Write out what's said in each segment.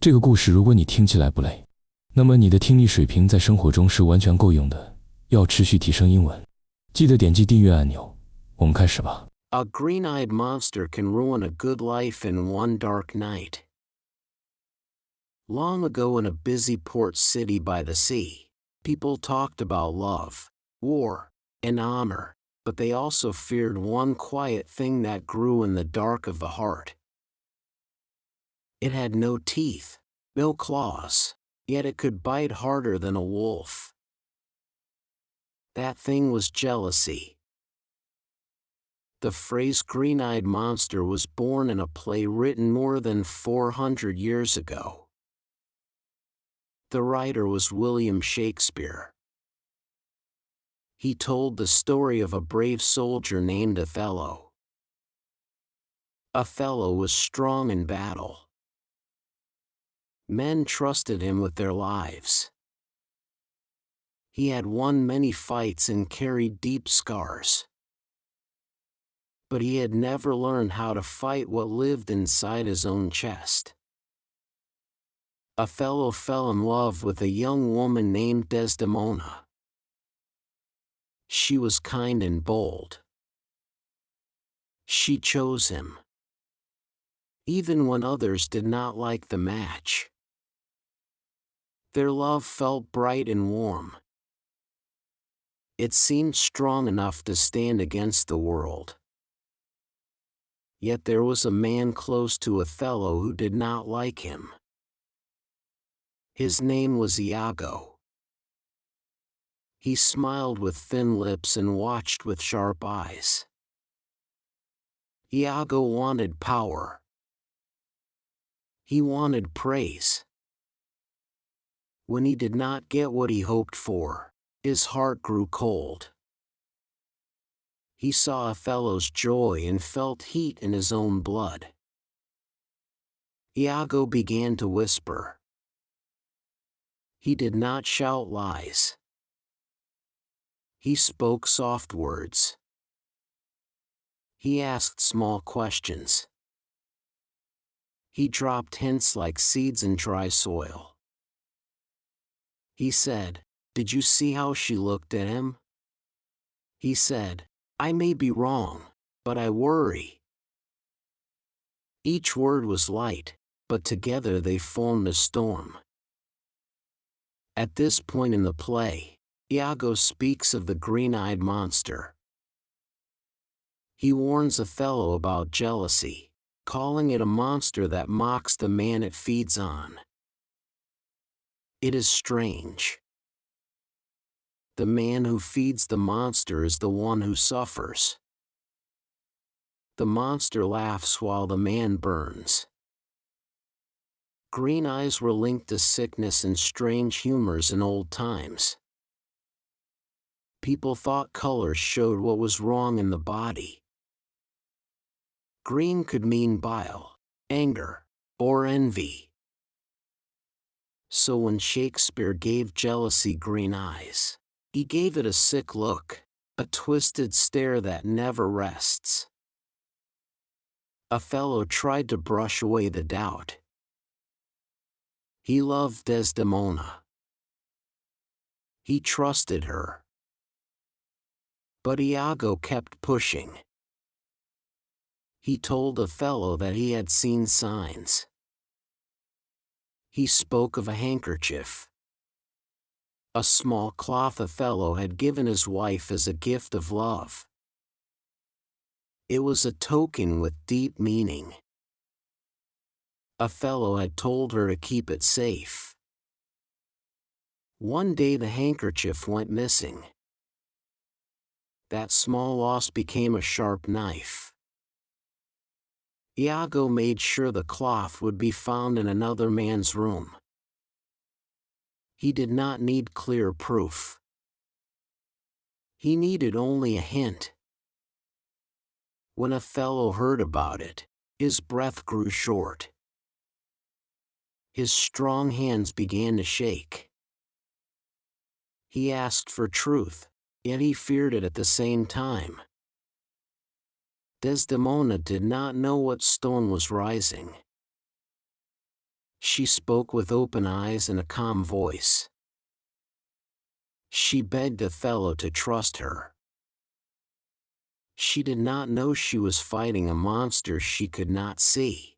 这个故事如果你听起来不累，那么你的听力水平在生活中是完全够用的。要持续提升英文，记得点击订阅按钮。我们开始吧。A green-eyed monster can ruin a good life in one dark night. Long ago in a busy port city by the sea, people talked about love, war, and honor, but they also feared one quiet thing that grew in the dark of the heart. It had no teeth, no claws, yet it could bite harder than a wolf. That thing was jealousy. The phrase green-eyed monster was born in a play written more than 400 years ago. The writer was William Shakespeare. He told the story of a brave soldier named Othello. Othello was strong in battle. Men trusted him with their lives. He had won many fights and carried deep scars. But he had never learned how to fight what lived inside his own chest. Othello fell in love with a young woman named Desdemona. She was kind and bold. She chose him, even when others did not like the match. Their love felt bright and warm. It seemed strong enough to stand against the world. Yet there was a man close to Othello who did not like him. His name was Iago. He smiled with thin lips and watched with sharp eyes. Iago wanted power. He wanted praise. When he did not get what he hoped for, his heart grew cold. He saw Othello's joy and felt heat in his own blood. Iago began to whisper. He did not shout lies. He spoke soft words. He asked small questions. He dropped hints like seeds in dry soil. He said, "Did you see how she looked at him?" He said, "I may be wrong, but I worry." Each word was light, but together they formed a storm. At this point in the play, Iago speaks of the green-eyed monster. He warns Othello about jealousy, calling it a monster that mocks the man it feeds on. It is strange. The man who feeds the monster is the one who suffers. The monster laughs while the man burns. Green eyes were linked to sickness and strange humors in old times. People thought colors showed what was wrong in the body. Green could mean bile, anger, or envy. So when Shakespeare gave jealousy green eyes, he gave it a sick look, a twisted stare that never rests. Othello tried to brush away the doubt. He loved Desdemona. He trusted her. But Iago kept pushing. He told Othello that he had seen signs. He spoke of a handkerchief, a small cloth Othello had given his wife as a gift of love. It was a token with deep meaning. Othello had told her to keep it safe. One day the handkerchief went missing. That small loss became a sharp knife. Iago made sure the cloth would be found in another man's room. He did not need clear proof. He needed only a hint. When Othello heard about it, his breath grew short. His strong hands began to shake. He asked for truth, yet he feared it at the same time. Desdemona did not know what storm was rising. She spoke with open eyes and a calm voice. She begged Othello to trust her. She did not know she was fighting a monster she could not see.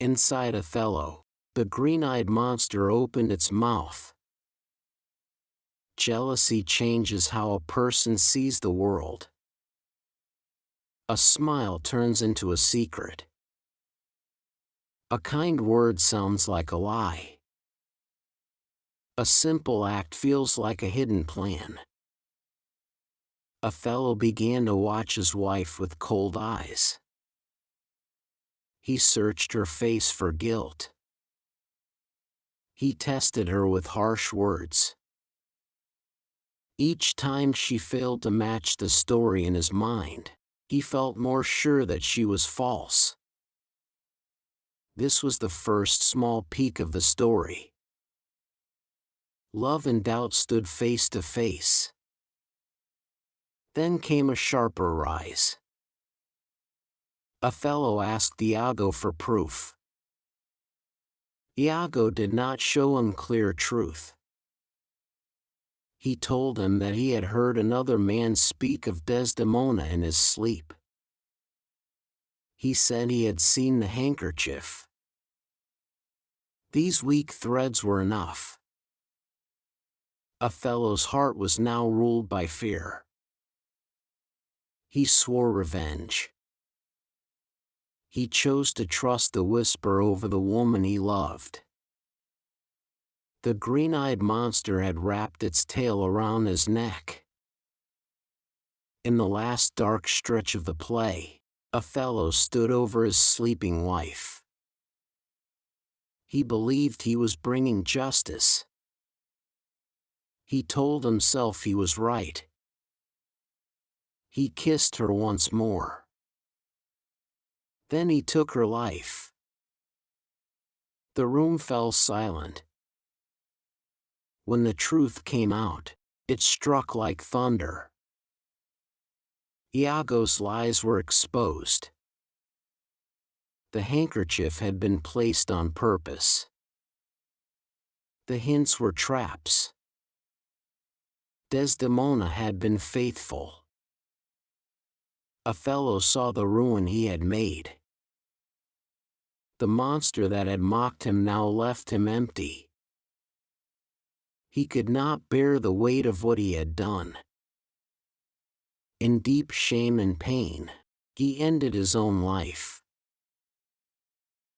Inside Othello, the green-eyed monster opened its mouth. Jealousy changes how a person sees the world. A smile turns into a secret. A kind word sounds like a lie. A simple act feels like a hidden plan. Othello began to watch his wife with cold eyes. He searched her face for guilt. He tested her with harsh words. Each time she failed to match the story in his mind, he felt more sure that she was false. This was the first small peek of the story. Love and doubt stood face to face. Then came a sharper rise. Othello asked Iago for proof. Iago did not show him clear truth. He told him that he had heard another man speak of Desdemona in his sleep. He said he had seen the handkerchief. These weak threads were enough. Othello's heart was now ruled by fear. He swore revenge. He chose to trust the whisper over the woman he loved. The green-eyed monster had wrapped its tail around his neck. In the last dark stretch of the play, Othello stood over his sleeping wife. He believed he was bringing justice. He told himself he was right. He kissed her once more. Then he took her life. The room fell silent. When the truth came out, it struck like thunder. Iago's lies were exposed. The handkerchief had been placed on purpose. The hints were traps. Desdemona had been faithful. Othello saw the ruin he had made. The monster that had mocked him now left him empty. He could not bear the weight of what he had done. In deep shame and pain, he ended his own life.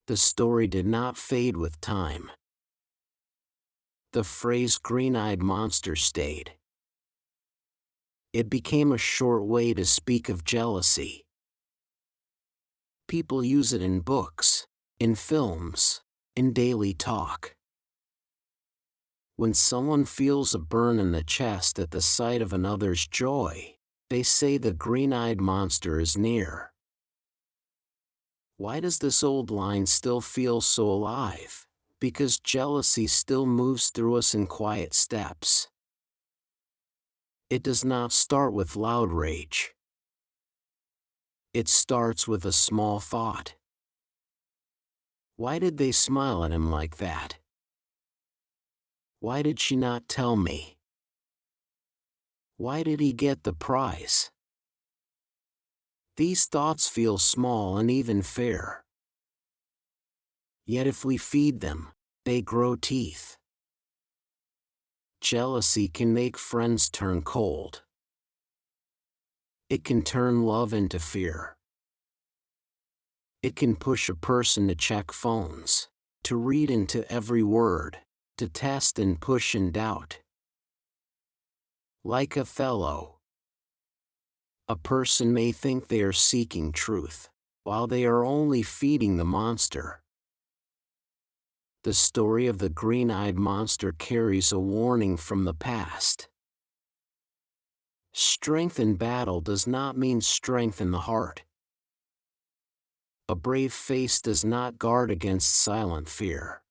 The story did not fade with time. The phrase green-eyed monster stayed. It became a short way to speak of jealousy. People use it in books, in films, in daily talk. When someone feels a burn in the chest at the sight of another's joy, they say the green-eyed monster is near. Why does this old line still feel so alive? Because jealousy still moves through us in quiet steps. It does not start with loud rage. It starts with a small thought. Why did they smile at him like that? Why did she not tell me? Why did he get the prize? These thoughts feel small and even fair. Yet if we feed them, they grow teeth. Jealousy can make friends turn cold. It can turn love into fear. It can push a person to check phones, to read into every word, to test and push in doubt. Like Othello, a person may think they are seeking truth, while they are only feeding the monster. The story of the green-eyed monster carries a warning from the past. Strength in battle does not mean strength in the heart. A brave face does not guard against silent fear.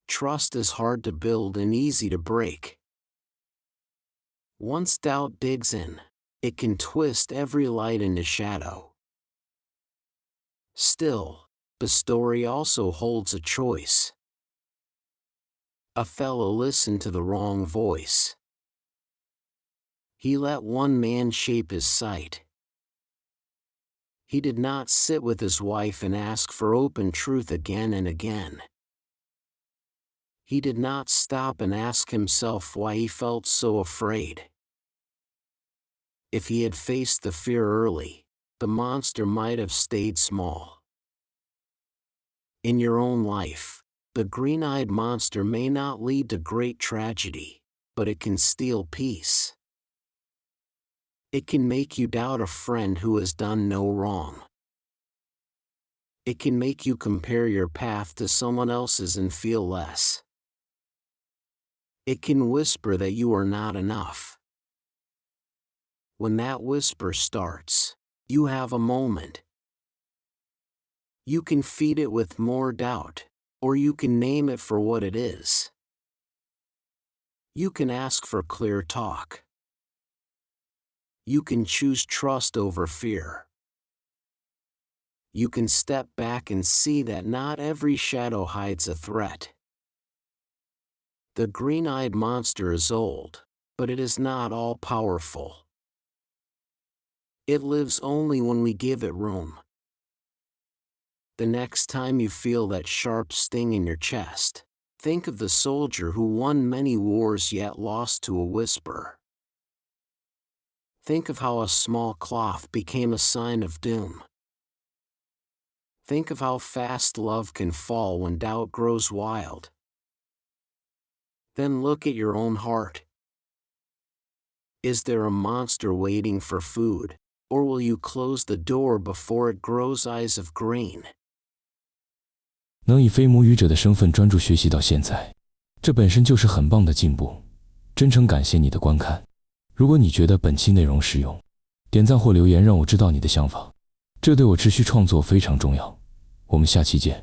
Trust is hard to build and easy to break. Once doubt digs in, it can twist every light into shadow. Still, the story also holds a choice. A fellow listened to the wrong voice. He let one man shape his sight. He did not sit with his wife and ask for open truth again and again. He did not stop and ask himself why he felt so afraid. If he had faced the fear early, the monster might have stayed small. In your own life, the green-eyed monster may not lead to great tragedy, but it can steal peace. It can make you doubt a friend who has done no wrong. It can make you compare your path to someone else's and feel less. It can whisper that you are not enough. When that whisper starts, you have a moment. You can feed it with more doubt, or you can name it for what it is. You can ask for clear talk. You can choose trust over fear. You can step back and see that not every shadow hides a threat. The green-eyed monster is old, but it is not all-powerful. It lives only when we give it room. The next time you feel that sharp sting in your chest, think of the soldier who won many wars yet lost to a whisper. Think of how a small cloth became a sign of doom. Think of how fast love can fall when doubt grows wild. Then look at your own heart. Is there a monster waiting for food, or will you close the door before it grows eyes of green? 能以非母语者的身份专注学习到现在，这本身就是很棒的进步。真诚感谢你的观看。如果你觉得本期内容实用，点赞或留言让我知道你的想法，这对我持续创作非常重要。我们下期见。